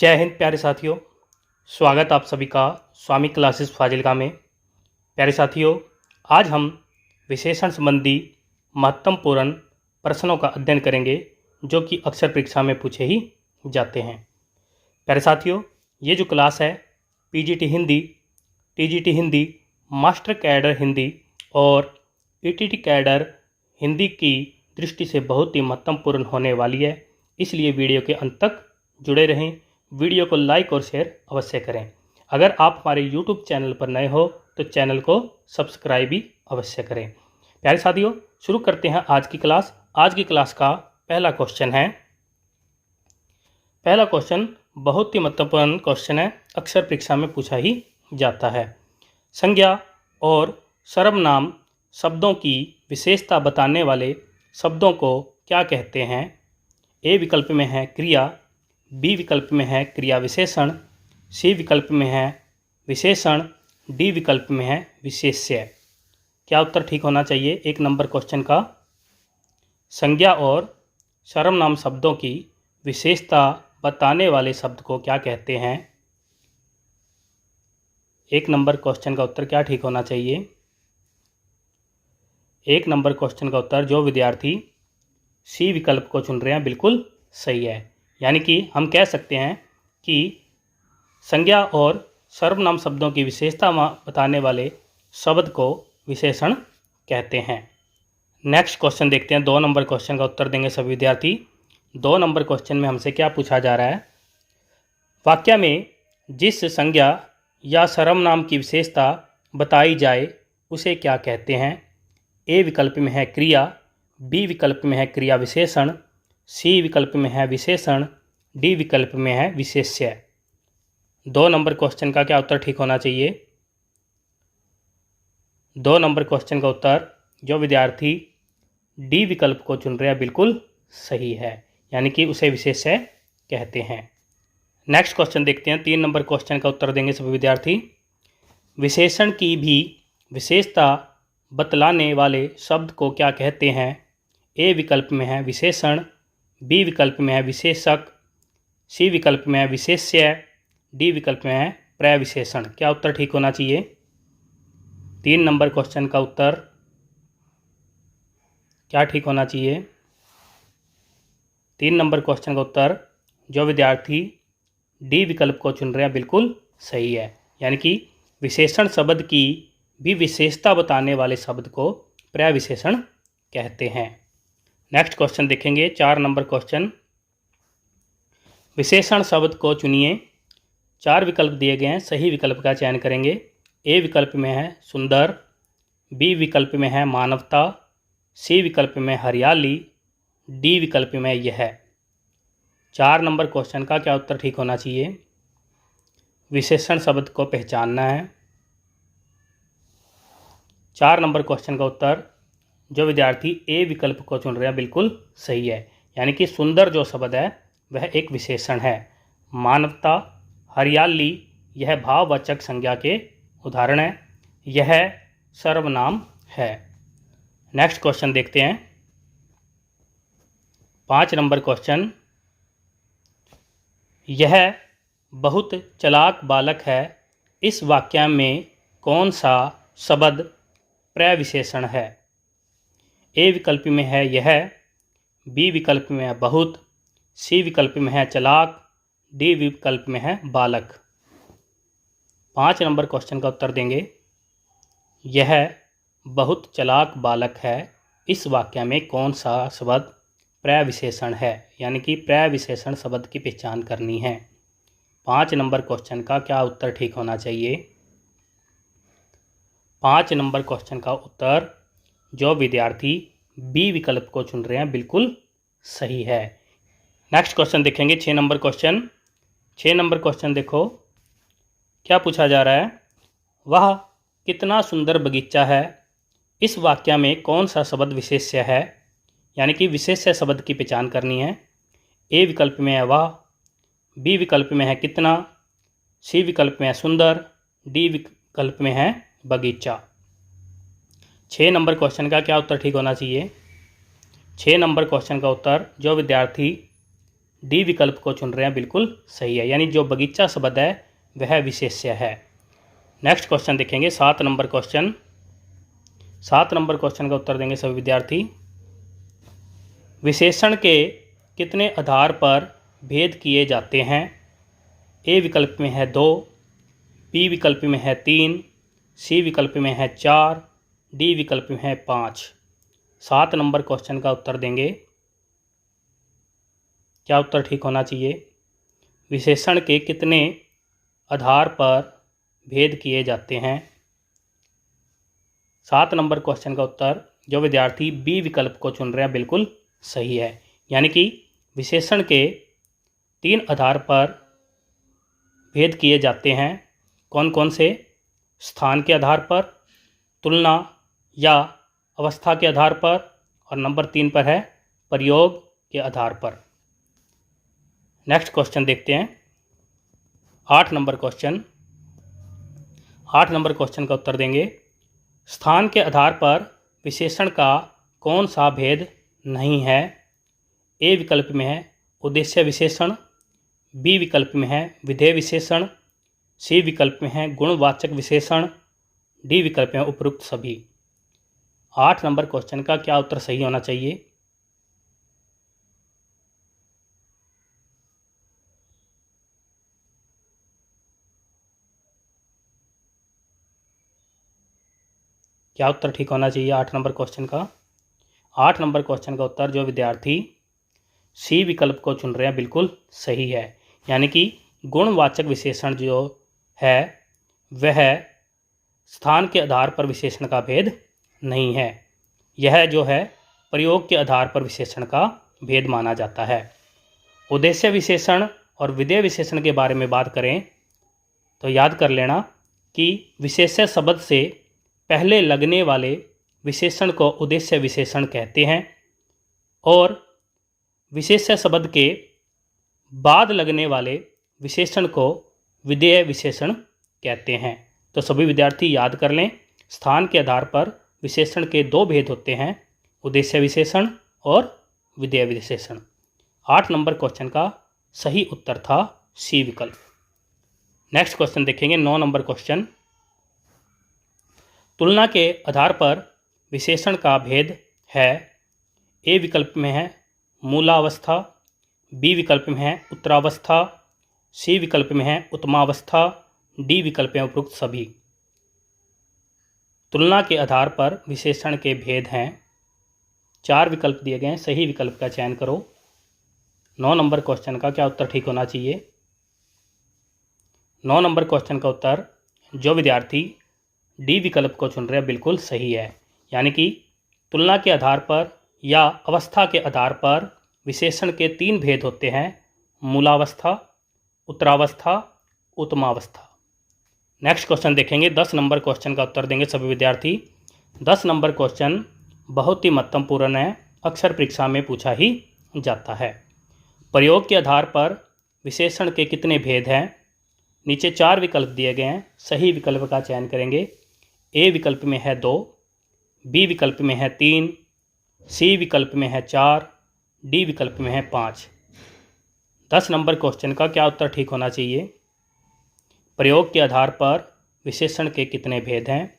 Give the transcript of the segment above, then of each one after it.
जय हिंद प्यारे साथियों, स्वागत आप सभी का स्वामी क्लासेस फाजिलका में। प्यारे साथियों, आज हम विशेषण संबंधी महत्वपूर्ण प्रश्नों का अध्ययन करेंगे जो कि अक्सर परीक्षा में पूछे ही जाते हैं। प्यारे साथियों, ये जो क्लास है PGT Hindi, TGT Hindi, master cadre Hindi और ईटीटी कैडर हिंदी की दृष्टि से बहुत ही महत्वपूर्ण होने वाली है, इसलिए वीडियो के अंत तक जुड़े रहें। वीडियो को लाइक और शेयर अवश्य करें। अगर आप हमारे YouTube चैनल पर नए हो तो चैनल को सब्सक्राइब भी अवश्य करें। प्यारे साथियों, शुरू करते हैं आज की क्लास। आज की क्लास का पहला क्वेश्चन है। पहला क्वेश्चन बहुत ही महत्वपूर्ण क्वेश्चन है, अक्सर परीक्षा में पूछा ही जाता है। संज्ञा और सर्वनाम शब्दों की विशेषता बताने वाले शब्दों को क्या कहते हैं? ए विकल्प में है क्रिया, बी विकल्प में है क्रिया विशेषण, सी विकल्प में है विशेषण, डी विकल्प में है विशेष्य। क्या उत्तर ठीक होना चाहिए? एक नंबर क्वेश्चन का संज्ञा और सर्वनाम शब्दों की विशेषता बताने वाले शब्द को क्या कहते हैं? एक नंबर क्वेश्चन का उत्तर क्या ठीक होना चाहिए? एक नंबर क्वेश्चन का उत्तर जो विद्यार्थी सी विकल्प को चुन रहे हैं बिल्कुल सही है। यानी कि हम कह सकते हैं कि संज्ञा और सर्वनाम शब्दों की विशेषता बताने वाले शब्द को विशेषण कहते हैं। नेक्स्ट क्वेश्चन देखते हैं। 2 नंबर क्वेश्चन का उत्तर देंगे सभी विद्यार्थी। 2 नंबर क्वेश्चन में हमसे क्या पूछा जा रहा है? वाक्य में जिस संज्ञा या सर्वनाम की विशेषता बताई जाए उसे क्या कहते हैं? ए विकल्प में है क्रिया, बी विकल्प में है क्रिया विशेषण, सी विकल्प में है विशेषण, डी विकल्प में है विशेष्य। 2 नंबर क्वेश्चन का क्या उत्तर ठीक होना चाहिए? 2 नंबर क्वेश्चन का उत्तर जो विद्यार्थी डी विकल्प को चुन रहे हैं बिल्कुल सही है, यानी कि उसे विशेष्य कहते हैं। नेक्स्ट क्वेश्चन देखते हैं। 3 नंबर क्वेश्चन का उत्तर देंगे सभी विद्यार्थी। विशेषण की भी विशेषता बतलाने वाले शब्द को क्या कहते हैं? ए विकल्प में है विशेषण, बी विकल्प में है विशेषक, सी विकल्प में है विशेष्य, डी विकल्प में है प्रविशेषण। क्या उत्तर ठीक होना चाहिए? 3 नंबर क्वेश्चन का उत्तर क्या ठीक होना चाहिए? 3 नंबर क्वेश्चन का उत्तर जो विद्यार्थी डी विकल्प को चुन रहे हैं बिल्कुल सही है, यानी कि विशेषण शब्द की भी विशेषता बताने वाले शब्द को प्रविशेषण कहते हैं। नेक्स्ट क्वेश्चन देखेंगे। 4 नंबर क्वेश्चन। विशेषण शब्द को चुनिए। 4 विकल्प दिए गए हैं, सही विकल्प का चयन करेंगे। ए विकल्प में है सुंदर, बी विकल्प में है मानवता, सी विकल्प में हरियाली, डी विकल्प में यह। 4 नंबर क्वेश्चन का क्या उत्तर ठीक होना चाहिए? विशेषण शब्द को पहचानना है। 4 नंबर क्वेश्चन का उत्तर जो विद्यार्थी ए विकल्प को चुन रहे हैं बिल्कुल सही है, यानी कि सुंदर जो शब्द है वह एक विशेषण है। मानवता, हरियाली यह भाववाचक संज्ञा के उदाहरण है, यह सर्वनाम है। नेक्स्ट क्वेश्चन देखते हैं। 5 नंबर क्वेश्चन। यह बहुत चालाक बालक है, इस वाक्य में कौन सा शब्द प्रविशेषण है? ए विकल्प में है यह, बी विकल्प में है बहुत, सी विकल्प में है चालाक, डी विकल्प में है बालक। 5 नंबर क्वेश्चन का उत्तर देंगे। यह बहुत चालाक बालक है, इस वाक्य में कौन सा शब्द प्रविशेषण है? यानी कि प्रविशेषण शब्द की पहचान करनी है। 5 नंबर क्वेश्चन का क्या उत्तर ठीक होना चाहिए? 5 नंबर क्वेश्चन का उत्तर जो विद्यार्थी बी विकल्प को चुन रहे हैं बिल्कुल सही है। नेक्स्ट क्वेश्चन देखेंगे। 6 नंबर क्वेश्चन। 6 नंबर क्वेश्चन देखो क्या पूछा जा रहा है? वह कितना सुंदर बगीचा है, इस वाक्य में कौन सा शब्द विशेष्य है? यानी कि विशेष्य शब्द की पहचान करनी है। ए विकल्प में है वह, बी विकल्प में है कितना, सी विकल्प में है सुंदर, डी विकल्प में है बगीचा। 6 नंबर क्वेश्चन का क्या उत्तर ठीक होना चाहिए? 6 नंबर क्वेश्चन का उत्तर जो विद्यार्थी डी विकल्प को चुन रहे हैं, बिल्कुल सही है। यानी जो बगीचा शब्द है वह विशेष्य है। नेक्स्ट क्वेश्चन देखेंगे 7 नंबर क्वेश्चन। 7 नंबर क्वेश्चन का उत्तर देंगे सभी विद्यार्थी। विशेषण के कितने आधार पर भेद किए जाते हैं? ए विकल्प में है 2, बी विकल्प में है 3, सी विकल्प में है 4, डी विकल्प में है 5। 7 नंबर क्वेश्चन का उत्तर देंगे। क्या उत्तर ठीक होना चाहिए? विशेषण के कितने आधार पर भेद किए जाते हैं? 7 नंबर क्वेश्चन का उत्तर जो विद्यार्थी बी विकल्प को चुन रहे हैं, बिल्कुल सही है। यानी कि विशेषण के 3 आधार पर भेद किए जाते हैं। कौन कौन से? स्थान के आधार पर, तुलना या अवस्था के आधार पर, और नंबर 3 पर है प्रयोग के आधार पर। नेक्स्ट क्वेश्चन देखते हैं 8 नंबर क्वेश्चन। 8 नंबर क्वेश्चन का उत्तर देंगे। स्थान के आधार पर विशेषण का कौन सा भेद नहीं है? ए विकल्प में है उद्देश्य विशेषण, बी विकल्प में है विधेय विशेषण, सी विकल्प में है गुणवाचक विशेषण, डी विकल्प में उपरोक्त सभी। 8 नंबर क्वेश्चन का क्या उत्तर सही होना चाहिए? क्या उत्तर ठीक होना चाहिए 8 नंबर क्वेश्चन का? 8 नंबर क्वेश्चन का उत्तर जो विद्यार्थी सी विकल्प को चुन रहे हैं, बिल्कुल सही है। यानी कि गुणवाचक विशेषण जो है वह स्थान के आधार पर विशेषण का भेद नहीं है। यह जो है प्रयोग के आधार पर विशेषण का भेद माना जाता है। उद्देश्य विशेषण और विधेय विशेषण के बारे में बात करें तो याद कर लेना कि विशेष्य शब्द से पहले लगने वाले विशेषण को उद्देश्य विशेषण कहते हैं और विशेष्य शब्द के बाद लगने वाले विशेषण को विधेय विशेषण कहते हैं। तो सभी विद्यार्थी याद कर लें, स्थान के आधार पर विशेषण के 2 भेद होते हैं, उद्देश्य विशेषण और विधेय विशेषण। 8 नंबर क्वेश्चन का सही उत्तर था सी विकल्प। नेक्स्ट क्वेश्चन देखेंगे 9 नंबर क्वेश्चन। तुलना के आधार पर विशेषण का भेद है। ए विकल्प में है मूलावस्था, बी विकल्प में है उत्तरावस्था, सी विकल्प में है उत्तमावस्था, डी विकल्प में उपरोक्त सभी। तुलना के आधार पर विशेषण के भेद हैं। 4 विकल्प दिए गए हैं, सही विकल्प का चयन करो। 9 नंबर क्वेश्चन का क्या उत्तर ठीक होना चाहिए? 9 नंबर क्वेश्चन का उत्तर जो विद्यार्थी डी विकल्प को चुन रहे हैं, बिल्कुल सही है। यानी कि तुलना के आधार पर या अवस्था के आधार पर विशेषण के 3 भेद होते हैं, मूलावस्था, उत्तरावस्था, उत्तमावस्था। नेक्स्ट क्वेश्चन देखेंगे 10 नंबर क्वेश्चन का उत्तर देंगे सभी विद्यार्थी। 10 नंबर क्वेश्चन बहुत ही महत्वपूर्ण है, अक्सर परीक्षा में पूछा ही जाता है। प्रयोग के आधार पर विशेषण के कितने भेद हैं? नीचे 4 विकल्प दिए गए हैं, सही विकल्प का चयन करेंगे। ए विकल्प में है 2, बी विकल्प में है 3, सी विकल्प में है 4, डी विकल्प में है 5। 10 नंबर क्वेश्चन का क्या उत्तर ठीक होना चाहिए? प्रयोग के आधार पर विशेषण के कितने भेद हैं?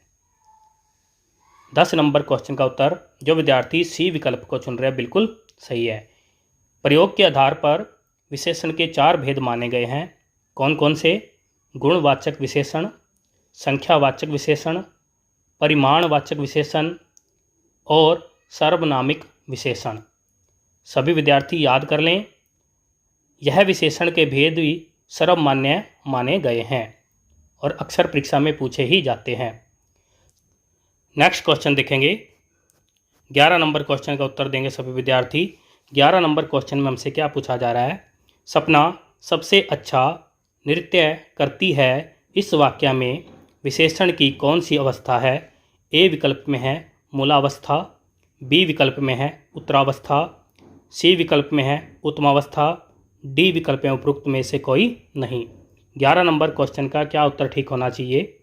10 नंबर क्वेश्चन का उत्तर जो विद्यार्थी सी विकल्प को चुन रहे हैं, बिल्कुल सही है। प्रयोग के आधार पर विशेषण के 4 भेद माने गए हैं। कौन कौन से? गुणवाचक विशेषण, संख्यावाचक विशेषण, परिमाणवाचक विशेषण और सार्वनामिक विशेषण। सभी विद्यार्थी याद कर लें, यह विशेषण के भेद भी सर्वमान्य माने गए हैं और अक्सर परीक्षा में पूछे ही जाते हैं। नेक्स्ट क्वेश्चन देखेंगे 11 नंबर क्वेश्चन का उत्तर देंगे सभी विद्यार्थी। 11 नंबर क्वेश्चन में हमसे क्या पूछा जा रहा है? सपना सबसे अच्छा नृत्य करती है, इस वाक्य में विशेषण की कौन सी अवस्था है? ए विकल्प में है मूलावस्था, बी विकल्प में है उत्तरावस्था, सी विकल्प में है उत्तमावस्था, डी विकल्प में उपरोक्त में से कोई नहीं। 11 नंबर क्वेश्चन का क्या उत्तर ठीक होना चाहिए?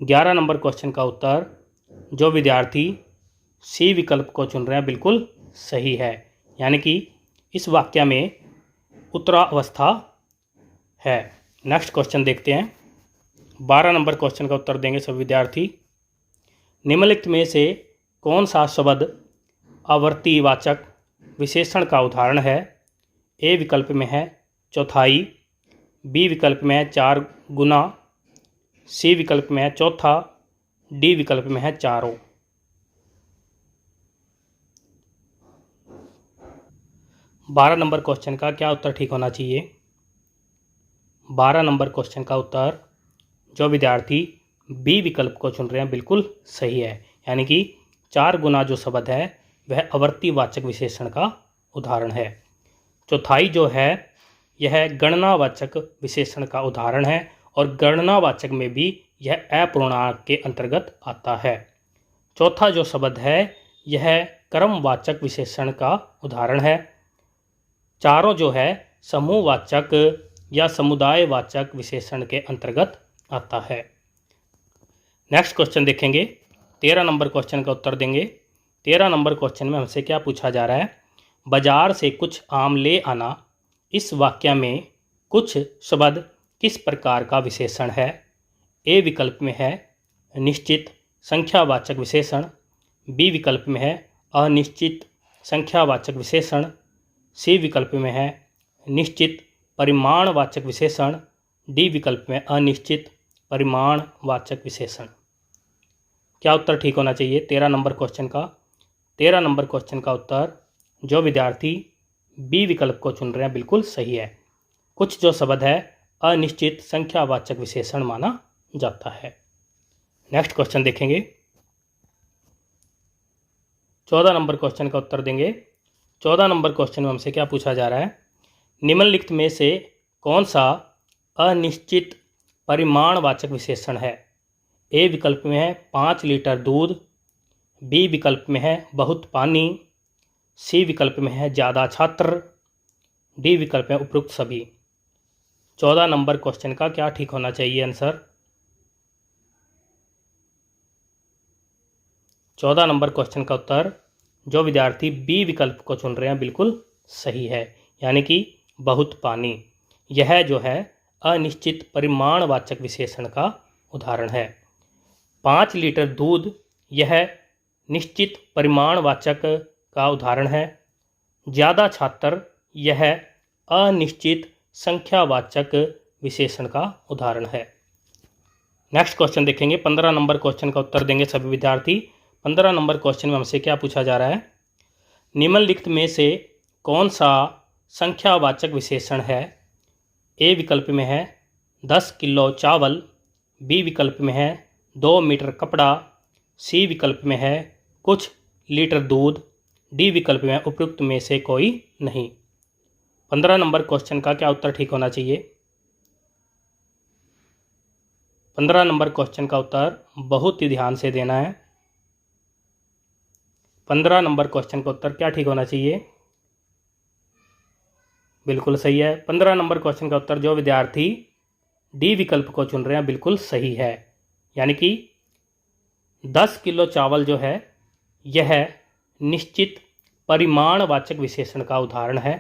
11 नंबर क्वेश्चन का उत्तर जो विद्यार्थी सी विकल्प को चुन रहे हैं, बिल्कुल सही है। यानी कि इस वाक्य में उत्तरावस्था है। नेक्स्ट क्वेश्चन देखते हैं। 12 नंबर क्वेश्चन का उत्तर देंगे सभी विद्यार्थी। निम्नलिखित में से कौन सा शब्द आवर्तीवाचक विशेषण का उदाहरण है? ए विकल्प में है चौथाई, बी विकल्प में है 4 गुना, सी विकल्प में है चौथा, डी विकल्प में है चारों। बारह नंबर क्वेश्चन का क्या उत्तर ठीक होना चाहिए? 12 नंबर क्वेश्चन का उत्तर जो विद्यार्थी बी विकल्प को चुन रहे हैं बिल्कुल सही है। यानी कि 4 गुना जो शब्द है वह आवर्तीवाचक विशेषण का उदाहरण है। चौथाई जो है यह गणनावाचक विशेषण का उदाहरण है और गणनावाचक में भी यह अपूर्णांक के अंतर्गत आता है। चौथा जो शब्द है यह क्रमवाचक विशेषण का उदाहरण है। चारों जो है समूहवाचक या समुदायवाचक विशेषण के अंतर्गत आता है। नेक्स्ट क्वेश्चन देखेंगे। 13 नंबर क्वेश्चन का उत्तर देंगे। 13 नंबर क्वेश्चन में हमसे क्या पूछा जा रहा है? बाजार से कुछ आम ले आना, इस वाक्य में कुछ शब्द किस प्रकार का विशेषण है? ए विकल्प में है निश्चित संख्यावाचक विशेषण, बी विकल्प में है अनिश्चित संख्यावाचक विशेषण, सी विकल्प में है निश्चित परिमाणवाचक विशेषण, डी विकल्प में अनिश्चित परिमाणवाचक विशेषण। क्या उत्तर ठीक होना चाहिए 13 नंबर क्वेश्चन का? 13 नंबर क्वेश्चन का उत्तर जो विद्यार्थी बी विकल्प को चुन रहे हैं बिल्कुल सही है। कुछ जो शब्द है अनिश्चित संख्यावाचक विशेषण माना जाता है। नेक्स्ट क्वेश्चन देखेंगे। 14 नंबर क्वेश्चन का उत्तर देंगे। 14 नंबर क्वेश्चन में हमसे क्या पूछा जा रहा है? निम्नलिखित में से कौन सा अनिश्चित परिमाणवाचक विशेषण है? ए विकल्प में है 5 लीटर दूध, बी विकल्प में है बहुत पानी, सी विकल्प में है ज़्यादा छात्र, डी विकल्प में उपरोक्त सभी। 14 नंबर क्वेश्चन का क्या ठीक होना चाहिए आंसर? 14 नंबर क्वेश्चन का उत्तर जो विद्यार्थी बी विकल्प को चुन रहे हैं बिल्कुल सही है। यानी कि बहुत पानी, यह जो है अनिश्चित परिमाणवाचक विशेषण का उदाहरण है। 5 लीटर दूध यह निश्चित परिमाणवाचक का उदाहरण है। ज़्यादा छात्र यह अनिश्चित संख्यावाचक विशेषण का उदाहरण है। नेक्स्ट क्वेश्चन देखेंगे। 15 नंबर क्वेश्चन का उत्तर देंगे सभी विद्यार्थी। 15 नंबर क्वेश्चन में हमसे क्या पूछा जा रहा है? निम्नलिखित में से कौन सा संख्यावाचक विशेषण है? ए विकल्प में है 10 किलो चावल, बी विकल्प में है 2 मीटर कपड़ा, सी विकल्प में है कुछ लीटर दूध, डी विकल्प में उपयुक्त में से कोई नहीं। 15 नंबर क्वेश्चन का क्या उत्तर ठीक होना चाहिए? 15 नंबर क्वेश्चन का उत्तर बहुत ही ध्यान से देना है। 15 नंबर क्वेश्चन का उत्तर क्या ठीक होना चाहिए? बिल्कुल सही है। 15 नंबर क्वेश्चन का उत्तर जो विद्यार्थी डी विकल्प को चुन रहे हैं बिल्कुल सही है। यानी कि 10 किलो चावल जो है यह निश्चित परिमाणवाचक विशेषण का उदाहरण है।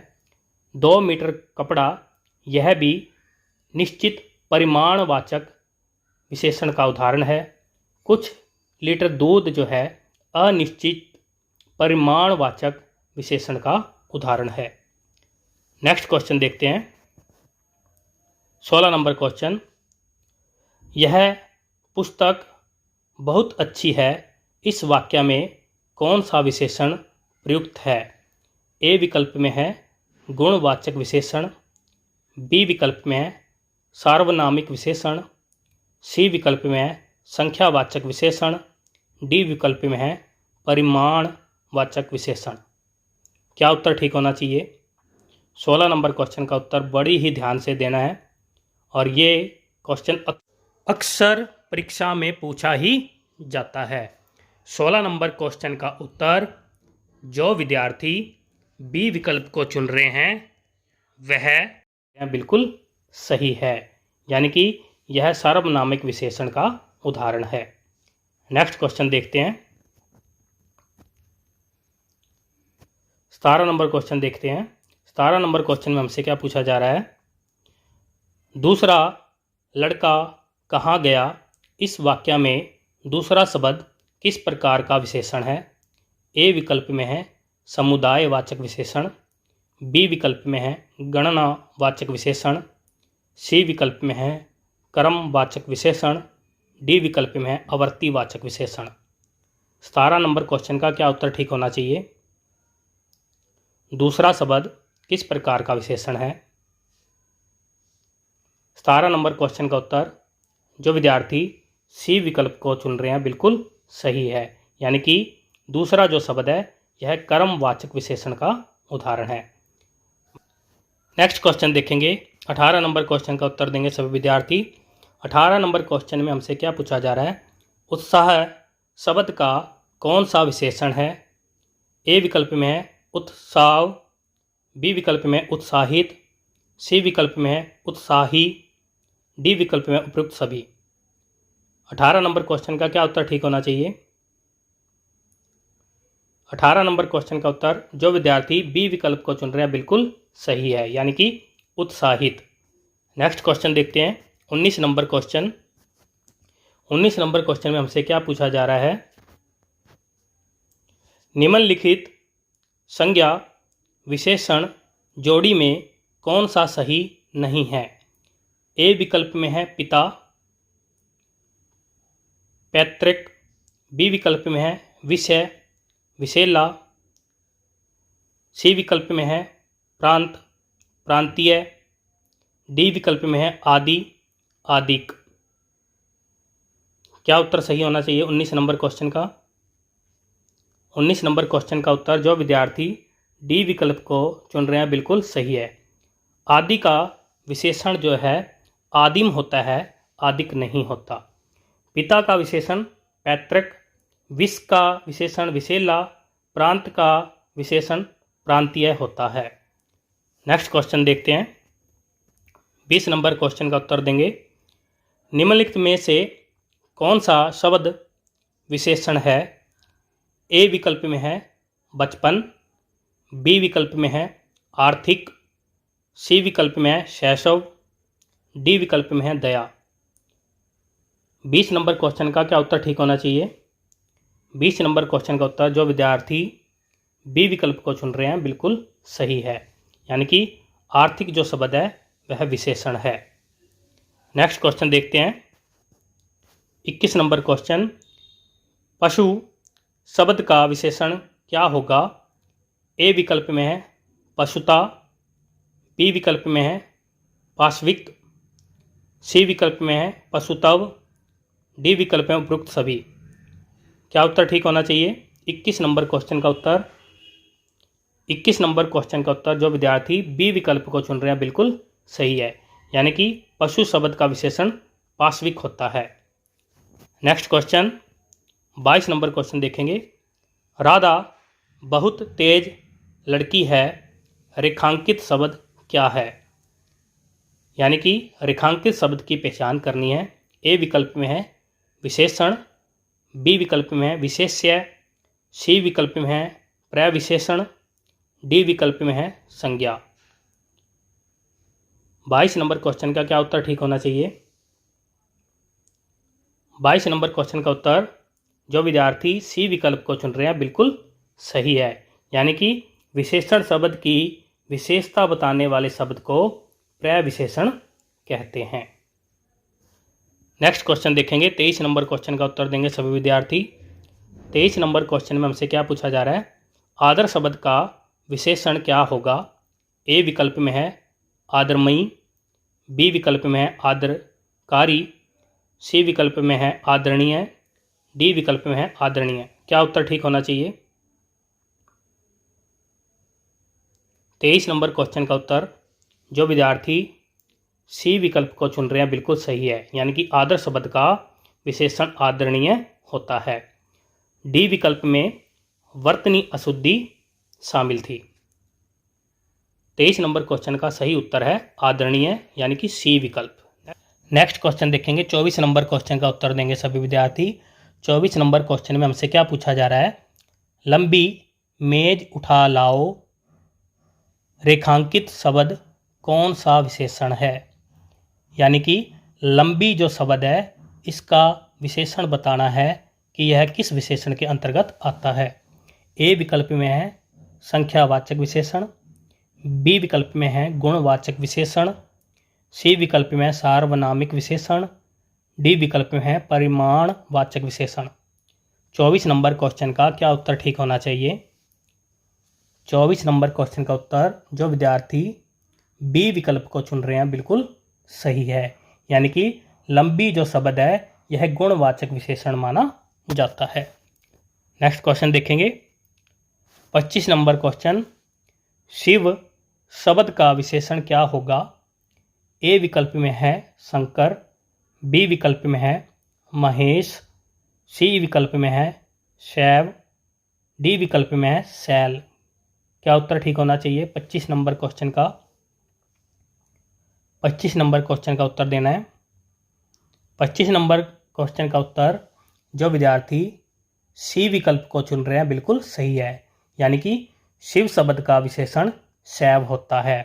2 मीटर कपड़ा यह भी निश्चित परिमाणवाचक विशेषण का उदाहरण है। कुछ लीटर दूध जो है अनिश्चित परिमाणवाचक विशेषण का उदाहरण है। नेक्स्ट क्वेश्चन देखते हैं। 16 नंबर क्वेश्चन। यह पुस्तक बहुत अच्छी है, इस वाक्य में कौन सा विशेषण प्रयुक्त है? ए विकल्प में है गुणवाचक विशेषण, बी विकल्प में है सार्वनामिक विशेषण, सी विकल्प में है संख्यावाचक विशेषण, डी विकल्प में है परिमाणवाचक विशेषण। क्या उत्तर ठीक होना चाहिए? 16 नंबर क्वेश्चन का उत्तर बड़ी ही ध्यान से देना है और ये क्वेश्चन अक्सर परीक्षा में पूछा ही जाता है। 16 नंबर क्वेश्चन का उत्तर जो विद्यार्थी बी विकल्प को चुन रहे हैं वह बिल्कुल सही है। यानी कि यह सार्वनामिक विशेषण का उदाहरण है। नेक्स्ट क्वेश्चन देखते हैं। 17 नंबर क्वेश्चन देखते हैं। 17 नंबर क्वेश्चन में हमसे क्या पूछा जा रहा है, दूसरा लड़का कहाँ गया, इस वाक्य में दूसरा शब्द किस प्रकार का विशेषण है। ए विकल्प में है समुदायवाचक विशेषण, बी विकल्प में है गणनावाचक विशेषण, सी विकल्प में है क्रमवाचक विशेषण, डी विकल्प में है आवर्तीवाचक विशेषण। 17 नंबर क्वेश्चन का क्या उत्तर ठीक होना चाहिए। दूसरा शब्द किस प्रकार का विशेषण है। 17 नंबर क्वेश्चन का उत्तर जो विद्यार्थी सी विकल्प को चुन रहे हैं बिल्कुल सही है, यानी कि दूसरा जो शब्द है यह क्रमवाचक विशेषण का उदाहरण है। नेक्स्ट क्वेश्चन देखेंगे। 18 नंबर क्वेश्चन का उत्तर देंगे सभी विद्यार्थी। 18 नंबर क्वेश्चन में हमसे क्या पूछा जा रहा है, उत्साह शब्द का कौन सा विशेषण है। ए विकल्प में है उत्साह, बी विकल्प में उत्साहित, सी विकल्प में है उत्साही, डी विकल्प में उपयुक्त सभी। 18 नंबर क्वेश्चन का क्या उत्तर ठीक होना चाहिए। 18 नंबर क्वेश्चन का उत्तर जो विद्यार्थी बी विकल्प को चुन रहे हैं बिल्कुल सही है, यानी कि उत्साहित। नेक्स्ट क्वेश्चन देखते हैं 19 नंबर क्वेश्चन। 19 नंबर क्वेश्चन में हमसे क्या पूछा जा रहा है, निम्नलिखित संज्ञा विशेषण जोड़ी में कौन सा सही नहीं है। ए विकल्प में है पिता, पैतृक, बी विकल्प में है विषय विषेला, सी विकल्प में है प्रांत प्रांतीय, डी विकल्प में है आदि आदिक। क्या उत्तर सही होना चाहिए 19 नंबर क्वेश्चन का। 19 नंबर क्वेश्चन का उत्तर जो विद्यार्थी डी विकल्प को चुन रहे हैं बिल्कुल सही है। आदि का विशेषण जो है आदिम होता है, आदिक नहीं होता। पिता का विशेषण पैतृक, विष का विशेषण विषेला, प्रांत का विशेषण प्रांतीय होता है। नेक्स्ट क्वेश्चन देखते हैं। 20 नंबर क्वेश्चन का उत्तर देंगे, निम्नलिखित में से कौन सा शब्द विशेषण है। ए विकल्प में है बचपन, बी विकल्प में है आर्थिक, सी विकल्प में है शैशव, डी विकल्प में है दया। 20 नंबर क्वेश्चन का क्या उत्तर ठीक होना चाहिए। 20 नंबर क्वेश्चन का उत्तर जो विद्यार्थी बी विकल्प को चुन रहे हैं बिल्कुल सही है, यानी कि आर्थिक जो शब्द है वह विशेषण है। नेक्स्ट क्वेश्चन देखते हैं 21 नंबर क्वेश्चन, पशु शब्द का विशेषण क्या होगा। ए विकल्प में है पशुता, बी विकल्प में है पाशविक, सी विकल्प में है पशुतव, डी विकल्प में उपयुक्त सभी। क्या उत्तर ठीक होना चाहिए 21 नंबर क्वेश्चन का उत्तर। 21 नंबर क्वेश्चन का उत्तर जो विद्यार्थी बी विकल्प को चुन रहे हैं बिल्कुल सही है, यानी कि पशु शब्द का विशेषण पाशविक होता है। नेक्स्ट क्वेश्चन 22 नंबर क्वेश्चन देखेंगे। राधा बहुत तेज लड़की है, रेखांकित शब्द क्या है। यानी कि रेखांकित शब्द की पहचान करनी है। ए विकल्प में है विशेषण, बी विकल्प में है विशेष्य, सी विकल्प में है प्रविशेषण, डी विकल्प में है संज्ञा। 22 नंबर क्वेश्चन का क्या उत्तर ठीक होना चाहिए। 22 नंबर क्वेश्चन का उत्तर जो विद्यार्थी सी विकल्प को चुन रहे हैं बिल्कुल सही है, यानी कि विशेषण शब्द की विशेषता बताने वाले शब्द को प्रविशेषण कहते हैं। नेक्स्ट क्वेश्चन देखेंगे। 23 नंबर क्वेश्चन का उत्तर देंगे सभी विद्यार्थी। 23 नंबर क्वेश्चन में हमसे क्या पूछा जा रहा है, आदर शब्द का विशेषण क्या होगा। ए विकल्प में है आदरमयी, बी विकल्प में है आदरकारी, सी विकल्प में है आदरणीय, डी विकल्प में है आदरणीय। क्या उत्तर ठीक होना चाहिए। 23 नंबर क्वेश्चन का उत्तर जो विद्यार्थी सी विकल्प को चुन रहे हैं बिल्कुल सही है, यानी कि आदर शब्द का विशेषण आदरणीय होता है। डी विकल्प में वर्तनी अशुद्धि शामिल थी। 23 नंबर क्वेश्चन का सही उत्तर है आदरणीय, यानी कि सी विकल्प। नेक्स्ट क्वेश्चन देखेंगे। 24 नंबर क्वेश्चन का उत्तर देंगे सभी विद्यार्थी। 24 नंबर क्वेश्चन में हमसे क्या पूछा जा रहा है, लंबी मेज उठा लाओ, रेखांकित शब्द कौन सा विशेषण है। यानी कि लंबी जो शब्द है इसका विशेषण बताना है कि यह किस विशेषण के अंतर्गत आता है। ए विकल्प में है संख्यावाचक विशेषण, बी विकल्प में है गुणवाचक विशेषण, सी विकल्प में है सार्वनामिक विशेषण, डी विकल्प में है परिमाणवाचक विशेषण। 24 नंबर क्वेश्चन का क्या उत्तर ठीक होना चाहिए। 24 नंबर क्वेश्चन का उत्तर जो विद्यार्थी बी विकल्प को चुन रहे हैं बिल्कुल सही है। यानी कि लंबी जो शब्द है यह गुणवाचक विशेषण माना जाता है। नेक्स्ट क्वेश्चन देखेंगे। 25 नंबर क्वेश्चन, शिव शब्द का विशेषण क्या होगा। ए विकल्प में है शंकर, बी विकल्प में है महेश, सी विकल्प में है शैव, डी विकल्प में है शैल। क्या उत्तर ठीक होना चाहिए 25 नंबर क्वेश्चन का। 25 नंबर क्वेश्चन का उत्तर देना है। 25 नंबर क्वेश्चन का उत्तर जो विद्यार्थी सी विकल्प को चुन रहे हैं बिल्कुल सही है। यानी कि शिव शब्द का विशेषण शैव होता है।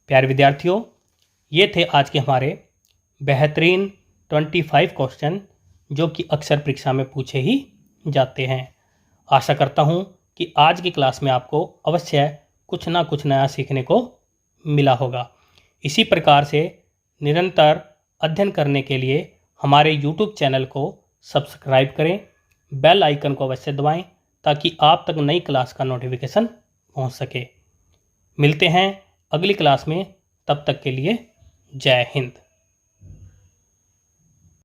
प्यारे विद्यार्थियों, ये थे आज के हमारे बेहतरीन 25 क्वेश्चन जो कि अक्सर परीक्षा में पूछे ही जाते हैं। आशा करता हूँ कि आज की क्लास में आपको अवश्य कुछ ना कुछ नया सीखने को मिला होगा। इसी प्रकार से निरंतर अध्ययन करने के लिए हमारे YouTube चैनल को सब्सक्राइब करें, बेल आइकन को अवश्य दबाएं ताकि आप तक नई क्लास का नोटिफिकेशन पहुंच सके। मिलते हैं अगली क्लास में, तब तक के लिए जय हिंद।